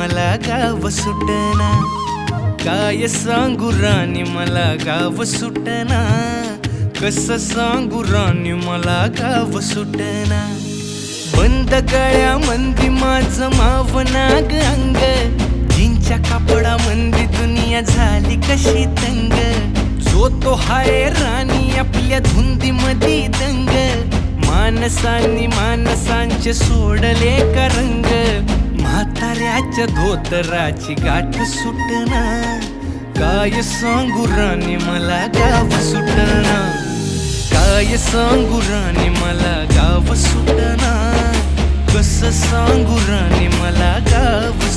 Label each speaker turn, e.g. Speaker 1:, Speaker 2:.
Speaker 1: मला गाव सुटना, काय सांगू राणी मला गाव सुटना, कसं सांगू राणी मला गाव सुटना. बंद गळ्यामंदी माझं मावनाग अंग, जीनच्या कापडामंदी दुनिया झाली कशी तंग. जो तो हाय राणी आपल्या धुंदीमधी दंग, माणसांनी माणसांचे सोडले का रंग. म्हाताऱ्याच्या धोतराची गाठ सुटना, काय सांगू राणी मला गाव सुटना, काय सांगू राणी मला गाव सुटना, कसं सांगू राणी मला गाव